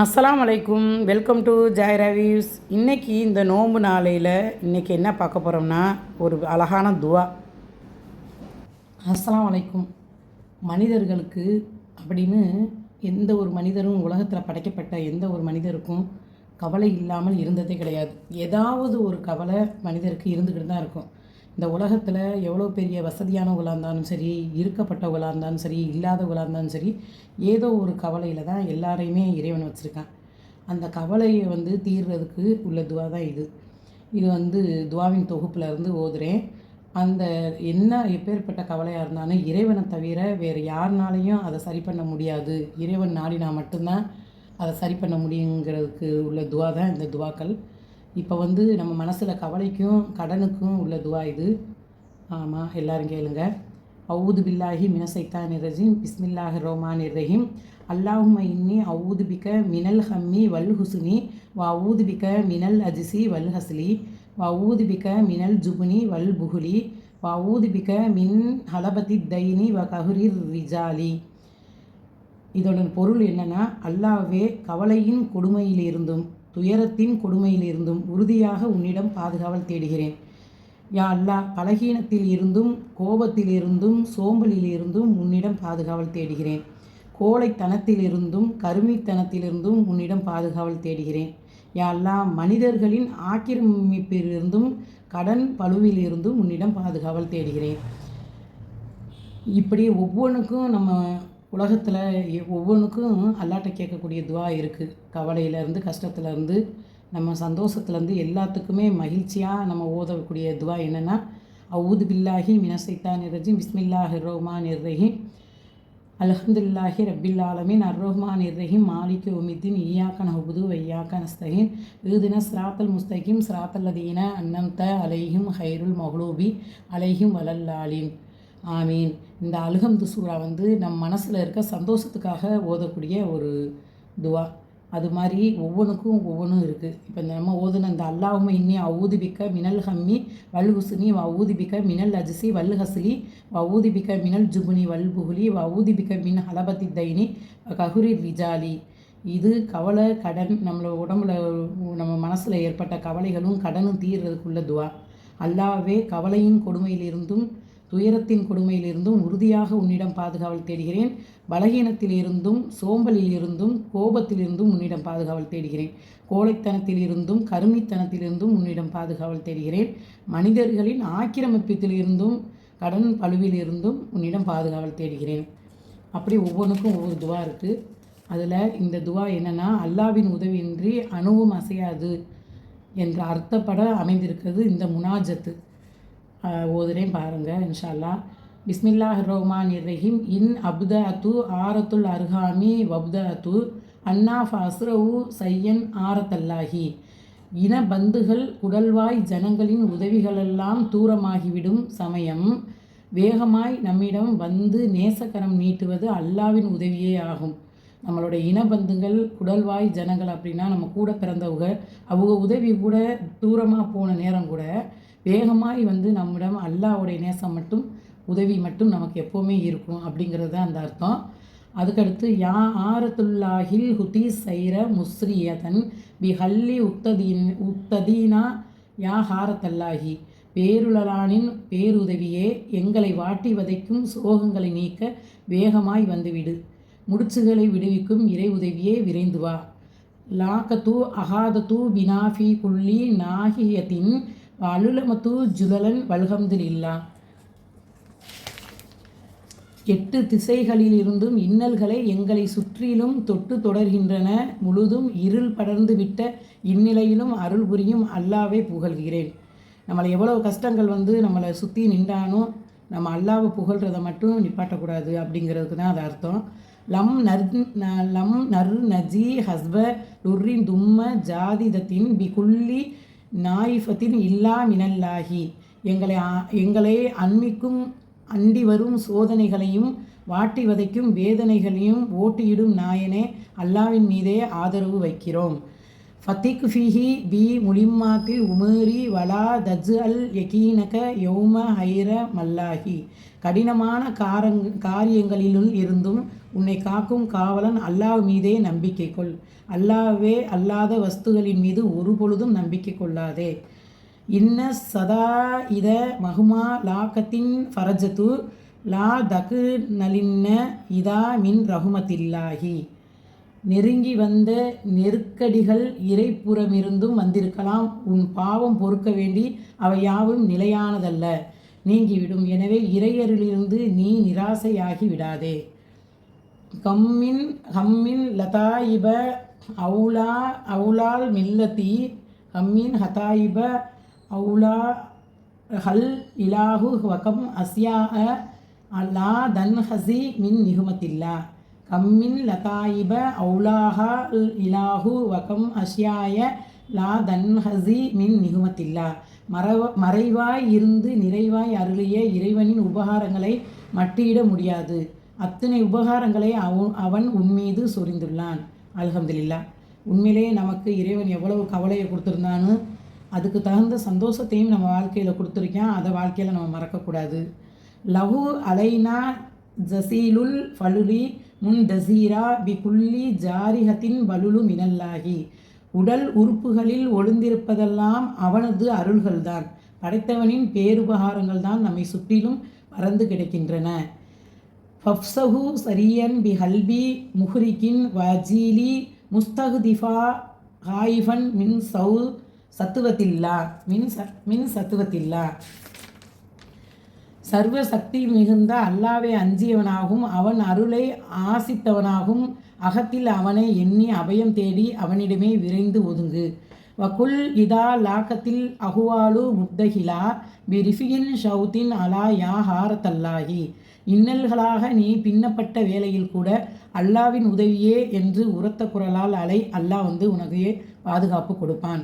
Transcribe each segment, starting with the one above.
அஸ்ஸலாமு அலைக்கும். Welcome to Joy reviews. இன்றைக்கி இந்த நோன்பு நாளையில் இன்றைக்கி என்ன பார்க்க போகிறோம்னா ஒரு அழகான துவா. அஸ்ஸலாமு அலைக்கும். மனிதர்களுக்கு அப்படின்னு எந்த ஒரு மனிதரும் உலகத்தில் படைக்கப்பட்ட எந்த ஒரு மனிதருக்கும் கவலை இல்லாமல் இருந்ததே கிடையாது. ஏதாவது ஒரு கவலை மனிதருக்கு இருந்துக்கிட்டு தான் இருக்கும். இந்த உலகத்தில் எவ்வளோ பெரிய வசதியானவங்களாக இருந்தாலும் சரி, இருக்கப்பட்டவங்களாக இருந்தாலும் சரி, இல்லாதவங்களாக இருந்தாலும் சரி, ஏதோ ஒரு கவலையில் தான் எல்லாரையுமே இறைவன் வச்சுருக்கான். அந்த கவலையை தீர்றதுக்கு உள்ள துவா தான் இது. இது துவாவின் தொகுப்பில் இருந்து ஓதுறேன். அந்த என்ன எப்பேற்பட்ட கவலையாக இருந்தாலும் இறைவனை தவிர வேறு யாருனாலையும் அதை சரி பண்ண முடியாது. இறைவன் நாடினா மட்டும்தான் அதை சரி பண்ண முடியுங்கிறதுக்கு உள்ள துவா தான் இந்த துவாக்கள். இப்போ நம்ம மனசில் கவலைக்கும் கடனுக்கும் உள்ள துவா இது. ஆமாம், எல்லோரும் கேளுங்க. அவுது பில்லாஹி மினசைத்தானிர் ரஜீம் பிஸ்மில்லாஹிர் ரஹ்மானிர் ரஹீம். அல்லாஹும்ம இன்னி அவுது பிக மினல் ஹம்மி வல் ஹுஸ்னி வ அவுது பிக மினல் அஜிசி வல் ஹஸ்லி வ அவுது பிக மினல் ஜுப்னி வல் புஹுலி வ அவுது பிக மின் ஹலபதி தைனி வ கஹுரிர் ரிஜாலி. இதோட பொருள் என்னென்னா, அல்லாஹ்வே கவலையின் கொடுமையிலிருந்தும் துயரத்தின் கொடுமையிலிருந்தும் உறுதியாக உன்னிடம் பாதுகாவல் தேடுகிறேன். யா அல்லாஹ், பலகீனத்தில் இருந்தும் கோபத்திலிருந்தும் சோம்பலிலிருந்தும் உன்னிடம் பாதுகாவல் தேடுகிறேன். கோழைத்தனத்திலிருந்தும் கருமித்தனத்திலிருந்தும் உன்னிடம் பாதுகாவல் தேடுகிறேன். யா அல்லாஹ், மனிதர்களின் ஆக்கிரமிப்பிலிருந்தும் கடன் பழுவிலிருந்தும் உன்னிடம் பாதுகாவல் தேடுகிறேன். இப்படி ஒவ்வொன்றுக்கும் நம்ம உலகத்தில் ஒவ்வொன்றுக்கும் அல்லாட்ட கேட்கக்கூடிய துவா இருக்குது. கவலையிலேருந்து, கஷ்டத்துலேருந்து, நம்ம சந்தோஷத்துலேருந்து எல்லாத்துக்குமே மகிழ்ச்சியாக நம்ம ஓதக்கூடிய துவா என்னென்னா, அவுது பில்லாஹி மினசைத்தானிர் ரஜீம் பிஸ்மில்லாஹிர் ரஹ்மானிர் ரஹீம் அல்ஹம்துலில்லாஹி ரப்பில் ஆலமீன் அர்ரஹ்மானிர் ரஹீம் மாலிகி யௌமித்தீன் இய்யாக நஅபுது வ இய்யாக நஸ்தஈன் இஹ்தினஸ் ஸிராத்தல் முஸ்தகீம் ஸிராத்தல் லதீன அன்அம்த அலைஹிம் கைருல் மக்லூபி அலைஹிம் வலல்லாலீன். ஆமீன். இந்த அல்ஹம்து சூரா நம் மனசில் இருக்க சந்தோஷத்துக்காக ஓதக்கூடிய ஒரு துவா. அது மாதிரி ஒவ்வொன்றுக்கும் ஒவ்வொன்றும் இருக்குது. இப்போ நம்ம ஓதுன இந்த அல்லாஹும்ம இன்னி அவுது பிக்க மினல் ஹம்மி வல் ஹுஸ்னி வ அவுது பிக்க மினல் அஜ்சி வல் ஹஸ்லி வ அவுது பிக்க மினல் ஜுப்னி வல் புஹுலி வ அவுது பிக்க மின் ஹலபத்தி தைனி கஹுரி ரிஜாலி. இது கவலை, கடன், நம்மளோட உடம்புல நம்ம மனசில் ஏற்பட்ட கவலைகளும் கடனும் தீர்றதுக்குள்ள துவா. அல்லாஹ்வே கவலையின் கொடுமையிலிருந்தும் துயரத்தின் கொடுமையிலிருந்தும் உறுதியாக உன்னிடம் பாதுகாவல் தேடுகிறேன். பலகீனத்திலிருந்தும் சோம்பலிலிருந்தும் கோபத்திலிருந்தும் உன்னிடம் பாதுகாவல் தேடுகிறேன். கோழைத்தனத்திலிருந்தும் கருமித்தனத்திலிருந்தும் உன்னிடம் பாதுகாவல் தேடுகிறேன். மனிதர்களின் ஆக்கிரமிப்பத்திலிருந்தும் கடன் பழுவிலிருந்தும் உன்னிடம் பாதுகாவல் தேடுகிறேன். அப்படி ஒவ்வொன்றுக்கும் ஒவ்வொரு துவா இருக்குது. அதில் இந்த துவா என்னென்னா, அல்லாவின் உதவியின்றி அணுவும் அசையாது என்ற அர்த்தப்பட அமைந்திருக்கிறது இந்த முனாஜத்து. ஓதுறேன் பாருங்கள் இன்ஷா அல்லாஹ். பிஸ்மில்லாஹிர் ரஹ்மானிர் ரஹீம். இன் அப்தஅத்து ஆரத்துல் அர்ஹாமி வப்தஅத்து அன்னா ஃபஸ்ரவு சையன் ஆரத்தல்லாஹி. இன பந்துகள் குடல்வாய் ஜனங்களின் உதவிகளெல்லாம் தூரமாகிவிடும் சமயம் வேகமாய் நம்மிடம் நேசக்கரம் நீட்டுவது அல்லாவின் உதவியே ஆகும். நம்மளுடைய இனபந்துகள் குடல்வாய் ஜனங்கள் அப்படின்னா நம்ம கூட பிறந்தவங்க, அவங்க உதவி கூட தூரமாக போன நேரம் கூட வேகமாய் நம்மிடம் அல்லாஹ்வுடைய நேசம் மட்டும் உதவி மட்டும் நமக்கு எப்போவுமே இருக்கும் அப்படிங்கிறது தான் அந்த அர்த்தம். அதுக்கடுத்து யா ஆரத்துல்லாஹில் ஹுதி சைர முஸ்ரியதன் பி ஹல்லி உத்ததீனா யா ஹாரத்தல்லாஹி. பேருளானின் பேருதவியே, எங்களை வாட்டி வதைக்கும் சோகங்களை நீக்க வேகமாய் வந்துவிடு. முடிச்சுகளை விடுவிக்கும் இறை உதவியே விரைந்து வா. லாக்கத்து அஹாதத்து பினாஃபி குல்லி நாஹியத்தின் அலுலமத்து ஜுதலன் வல்ஹம்துலில்லா. 8 திசைகளிலிருந்தும் இன்னல்களை எங்களை சுற்றிலும் தொட்டு தொடர்கின்றன. முழுதும் இருள் படர்ந்து விட்ட இந்நிலையிலும் அருள் புரியும் அல்லாவை புகழ்கிறேன். நம்மளை எவ்வளோ கஷ்டங்கள் நம்மளை சுற்றி நின்றானோ நம்ம அல்லாவை புகழ்கிறத மட்டும் நிப்பாட்டக்கூடாது அப்படிங்கிறதுக்கு தான் அது அர்த்தம். லம் நர் நஜி ஹஸ்ப லுர்ரின் தும்ம ஜாதிதத்தின் பிகுல்லி நாயிஃபத்தின் இல்லா மினல்லாஹி. எங்களை அண்மிக்கும் அண்டி வரும் சோதனைகளையும் வாட்டி வதைக்கும் வேதனைகளையும் ஓட்டியிடும் நாயனே, அல்லாவின் மீதே ஆதரவு வைக்கிறோம். ஃபத்திக் ஃபீஹி பி முலிம்மாத்தில் உமேரி வலா தஜ் அல் யகீனக யௌம ஹைர மல்லாஹி. கடினமான காரியங்களிலுள் இருந்தும் உன்னை காக்கும் காவலன் அல்லாஹ் மீதே நம்பிக்கை கொள். அல்லாஹ்வே அல்லாத வஸ்துகளின் மீது ஒரு பொழுதும் நம்பிக்கை கொள்ளாதே. இன்ன சதா இத மஹுமா லாக்கத்தின் ஃபரஜத்து லா தகு நலின்ன இதா மின் ரஹுமத்தில்லாஹி. நெருங்கி வந்த நெருக்கடிகள் இறைப்புறமிருந்தும் வந்திருக்கலாம். உன் பாவம் பொறுக்க வேண்டி அவை யாவும் நிலையானதல்ல, நீங்கிவிடும். எனவே இறையரிலிருந்து நீ நிராசையாகி விடாதே. ஹம்மின் லதாயிப அவுலால் மில்லதி ஹம்மின் ஹதாயிப அவுலா ஹல் இலாஹு வகம் அஸ்யா லா தன்ஹசி மின் நிகுமத்தில்லா. கம்மின் லதாயிப அவுலாஹா இலாஹு வகம் அஷ்யாய லா தன்ஹசி மின் நிகுமத்தில்லா. மறைவாய் இருந்து நிறைவாய் அருளிய இறைவனின் உபகாரங்களை மட்டியிட முடியாது. அத்தனை உபகாரங்களை அவன் உன்மீது சொரிந்துள்ளான். அல்ஹம்துலில்லாஹ். உண்மையிலே நமக்கு இறைவன் எவ்வளவு கவலையை கொடுத்துருந்தான்னு அதுக்கு தகுந்த சந்தோஷத்தையும் நம்ம வாழ்க்கையில் கொடுத்துருக்கான். அதை வாழ்க்கையில் நம்ம மறக்கக்கூடாது. லஹு அலைனா ஜசீலுல் ஃபலுலி முன் தசீரா பி குல்லி ஜாரிஹத்தின் பலுலு மினல்லாஹி. உடல் உறுப்புகளில் ஒளிந்திருப்பதெல்லாம் அவனது அருள்கள்தான். படைத்தவனின் பேருபகாரங்கள் தான் நம்மை சுற்றிலும் பறந்து கிடக்கின்றன. ஃபப்சஹு சரியன் பி ஹல்பி முஹ்ரிகின் வஜீலி முஸ்தஹ்திஃபா ஹாயிஃபன் மின் சத்துவத்தில்லா. சர்வ சக்தி மிகுந்த அல்லாவை அஞ்சியவனாகவும் அவன் அருளை ஆசித்தவனாகவும் அகத்தில் அவனை எண்ணி அபயம் தேடி அவனிடமே விரைந்து ஒதுங்கு. வகுல் இதா லாக்கத்தில் அகுவாலு முத்தஹிலா பி ரிஃபியின் ஷவுத்தின் அலா யா ஹாரத்தல்லாஹி. இன்னல்களாக நீ பின்னப்பட்ட வேளையில் கூட அல்லாவின் உதவியே என்று உரத்த குரலால் அலை. அல்லாஹ் உனக்கு பாதுகாப்பு கொடுப்பான்.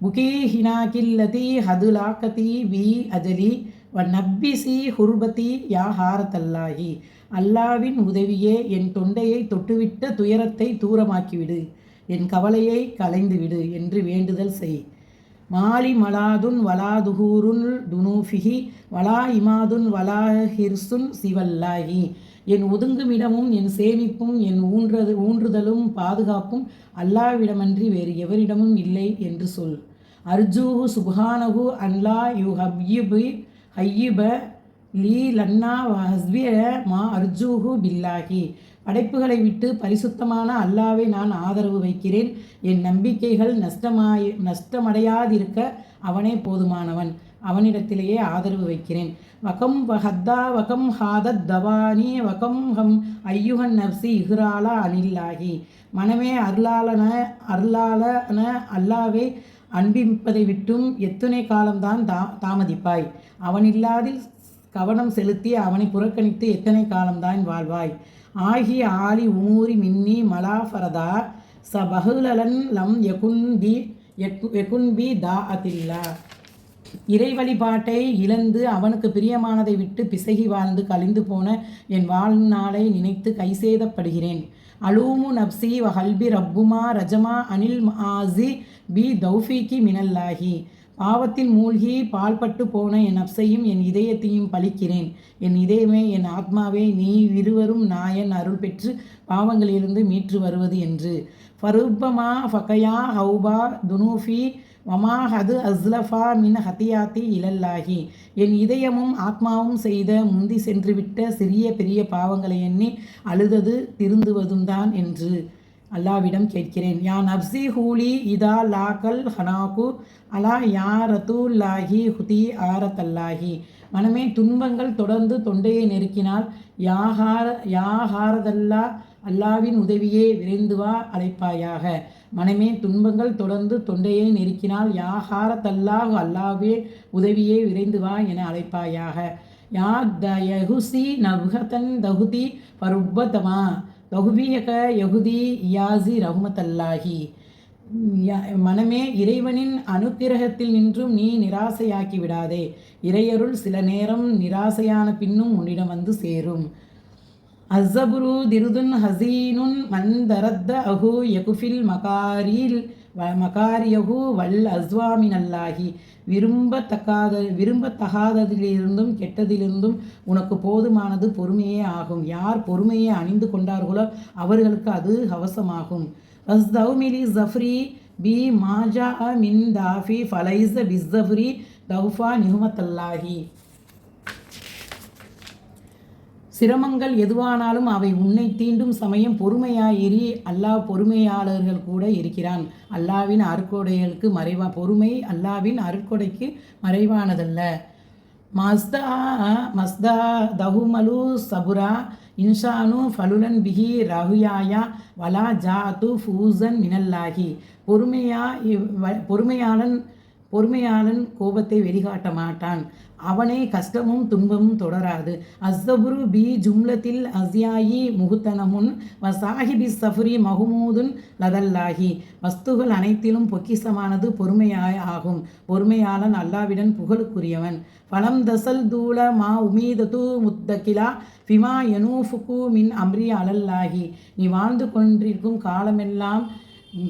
புகி ஹினாக்கில்லதி ஹது லாக்கதி வி அஜலி வ நப்பிசி ஹுர்பதி யா ஹாரத்தல்லாஹி. அல்லாவின் உதவியே என் தொண்டையை தொட்டுவிட்ட துயரத்தை தூரமாக்கிவிடு, என் கவலையை கலைந்துவிடு என்று வேண்டுதல் செய். மாலி மலாதுன் வலா துஹூருன் துனூஃபிஹி வலா இமாதுன் வலா ஹிர்சுன் சிவல்லாஹி. என் ஒதுங்குமிடமும் என் சேமிப்பும் என் ஊன்றுதலும் பாதுகாப்பும் அல்லாவிடமன்றி வேறு எவரிடமும் இல்லை என்று சொல். அர்ஜூஹு சுப்ஹானஹு அன்லா யு ஹய்யிப லீ லன்னா ஹஸ்பிய மா அர்ஜூஹு பில்லாஹி. படைப்புகளை விட்டு பரிசுத்தமான அல்லாவை நான் ஆதரவு வைக்கிறேன். என் நம்பிக்கைகள் நஷ்டமடையாதிருக்க அவனே போதுமானவன். அவனிடத்திலேயே ஆதரவு வைக்கிறேன். வகம் ஹத்தா வகம் ஹாதத் தவானி வகம் ஹம் ஐயுஹன் நப்சி இஹ்ராலா அனில்லாஹி. மனமே அருளாளன அல்லாவை அன்பிப்பதை விட்டும் எத்தனை காலம்தான் தாமதிப்பாய்? அவனில்லாதில் கவனம் செலுத்தி அவனை புறக்கணித்து எத்தனை காலம்தான் வாழ்வாய்? ஆகி ஆலி உமூரி மின்னி மலாஃபரதா ச பஹுலன் லம் யகுன்பி தா அதில்லா. இறை வழிபாட்டை இழந்து அவனுக்கு பிரியமானதை விட்டு பிசகி வாழ்ந்து கழிந்து போன என் வாழ்நாளை நினைத்து கைசேதப்படுகிறேன். அலூமு நப்சி வ ஹல்பி ரப்புமா ரஜமா அனில் ஆசி பி தௌஃபீக்கி மினல்லாஹி. பாவத்தில் மூழ்கி பால்பட்டு போன என் நப்சையும் என் இதயத்தையும் பழிக்கிறேன். என் இதயமே, என் ஆத்மாவே, நீ இருவரும் நாயன் அருள் பெற்று பாவங்களிலிருந்து மீற்று வருவது என்று. ஃபருப்பமா ஃபகயா ஹவுபா துனூஃபி வமா ஹது அஸ்லஃபா மின் ஹத்தியாத்தி இலல்லாஹி. என் இதயமும் ஆத்மாவும் செய்த முந்தி சென்றுவிட்ட சிறிய பெரிய பாவங்களை எண்ணி அழுதது திருந்துவதும் தான் என்று அல்லாவிடம் கேட்கிறேன். யா நப்சி ஹூலி இதா லாக்கல் ஹனாகு அலா யா ரத்துல்லாஹி ஹுதி ஆரத்தல்லாஹி. மனமே, துன்பங்கள் தொடர்ந்து தொண்டையை நெருக்கினால் யாஹாரதல்லா அல்லாவின் உதவியே விரைந்து வா அழைப்பாயாக. மனமே, துன்பங்கள் தொடர்ந்து தொண்டையை நெருக்கினால் யாஹாரத்தல்லாஹ் அல்லாவே உதவியே விரைந்து வா என அழைப்பாயாக. யா தயஹுசி நபுஹதன் தகுதி பருப்பதமா தகுபியக யகுதி யாசி ரஹ்மத்தல்லாஹி. மனமே, இறைவனின் அனுக்கிரகத்தில் நின்றும் நீ நிராசையாக்கி விடாதே. இறையருள் சில நேரம் நிராசையான பின்னும் உன்னிடம் வந்து சேரும். அஸ்ஸபுரு திருதுன் ஹசீனுன் மந்தரத்த அஹு யகுஃபில் மகாரியஹு வல் அஸ்வாமினல்லாஹி. விரும்பத்தகாததிலிருந்தும் கெட்டதிலிருந்தும் உனக்கு போதுமானது பொறுமையே ஆகும். யார் பொறுமையை அணிந்து கொண்டார்களோ அவர்களுக்கு அது ஹவசமாகும். வஸ்தௌமிலி ஜஃப்ரி பி மாஜா மின் தாஃபி ஃபலைஸ பிஸ்ஸஃப்ரி தௌஃபா நிஹ்மத்தல்லாஹி. சிரமங்கள் எதுவானாலும் அவை உன்னை தீண்டும் சமயம் பொறுமையாயிரி. அல்லாஹ் பொறுமையாளர்கள் கூட இருக்கிறான். அல்லாவின் அருட்கொடைகளுக்கு பொறுமை அல்லாவின் அருட்கொடைக்கு மறைவானதல்ல. மஸ்தா தஹுமலு சபுரா இன்ஷானு ஃபலுலன் பிஹி ரஹுயாயா வலா ஜாத்து ஃபூசன் மினல்லாஹி. பொறுமையாளன் கோபத்தை வெளிக்காட்ட மாட்டான். அவனே கஷ்டமும் துன்பமும் தொடராது. அஸ்ஸபுரு பி ஜும்லத்தில் அஸ்யாயி முகுத்தனமுன் வசாஹிபி சஃப்ரி மஹமூதுன் லதல்லாஹி. வஸ்துகள் அனைத்திலும் பொக்கிசமானது பொறுமையாய் ஆகும். பொறுமையாளன் அல்லாவிடன் புகழுக்குரியவன். ஃபலம் தசல் தூல மா உமீதது முத்தகிலா ஃபிமா யனூஃபுகு மின் அம்ரி அலல்லாஹி. நீ வாழ்ந்து கொண்டிருக்கும் காலமெல்லாம்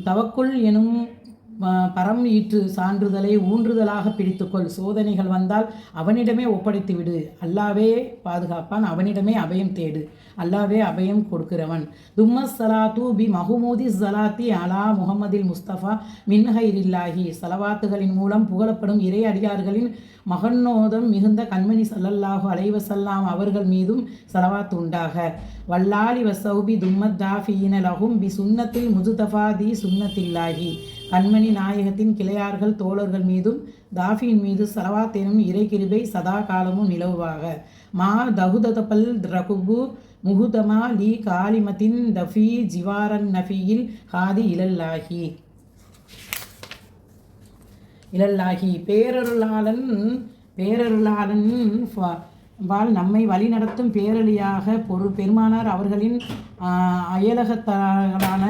தவக்குல் எனும் பரம் ஈற்று சான்றுதலை ஊன்றுதலாக பிடித்துக்கொள். சோதனைகள் வந்தால் அவனிடமே ஒப்படைத்து விடு. அல்லாவே பாதுகாப்பான். அவனிடமே அபயம் தேடு. அல்லாவே அபயம் கொடுக்கிறவன். தும்மஸ் சலாத்து பி மஹமூதி சலாத்தி அலா முஹம்மதில் முஸ்தபா மின்ஹைரில்லாஹி. சலவாத்துகளின் மூலம் புகழப்படும் இறை அடியார்களின் மகன்னோதம் மிகுந்த கண்மணி ஸல்லல்லாஹு அலைஹி வஸல்லம் அவர்கள் மீதும் சலவாத்து உண்டாக. வல்லாலி வசௌபி தும்மத் தாஃபீன லஹும் பி சுன்னத்தில் முஜ்தஃபா தி சுன்னத்தில்லாஹி. கண்மணி நாயகத்தின் கிளையார்கள் தோழர்கள் மீதும் தாஃபியின் மீது சலவாத் எனும் இறை கிருபை சதா காலமும் நிலவுவாக. மா தகுதபல் ரகுபு முகுதமா லி காலிமத்தின் தஃபி ஜிவாரன் நஃபியில் ஹாதி இலல்லாஹி. பேரருளாளன் நம்மை வழிநடத்தும் பேரழியாக பெருமானார் அவர்களின் அயலகத்தான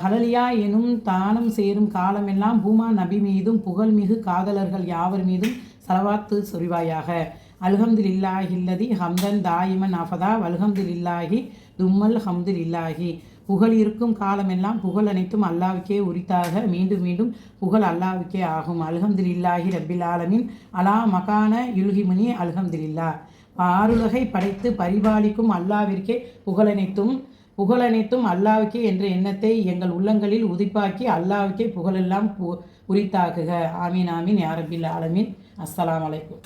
ஹலலியா எனும் தானம் சேரும் காலமெல்லாம் பூமா நபி மீதும் புகழ்மிகு காதலர்கள் யாவர் மீதும் சலவாத்து சொரிவாயாக. அல்ஹம்துலில்லாஹில்லதி ஹம்தன் தாயிமன் அஃபதா வல்ஹம்துலில்லாஹி தும்மல் ஹம்துலில்லாஹி. புகழ் இருக்கும் காலமெல்லாம் புகழ் அனைத்தும் அல்லாவுக்கே உரித்தாக. மீண்டும் மீண்டும் புகழ் அல்லாவுக்கே ஆகும். அல்ஹம்துலில்லாஹி ரப்பில் ஆலமீன் அலா மகான யுல்ஹிமுனி அல்ஹம்துலில்லா. ஆறுலகை படைத்து பரிபாலிக்கும் அல்லாவிற்கே புகழனைத்தும் அல்லாவுக்கே என்ற எண்ணத்தை எங்கள் உள்ளங்களில் உதிப்பாக்கி அல்லாவுக்கே புகழெல்லாம் உரித்தாக்குக. ஆமீன் ஆமீன் யா ரப்பில் ஆலமீன். அஸ்ஸலாமு அலைக்கும்.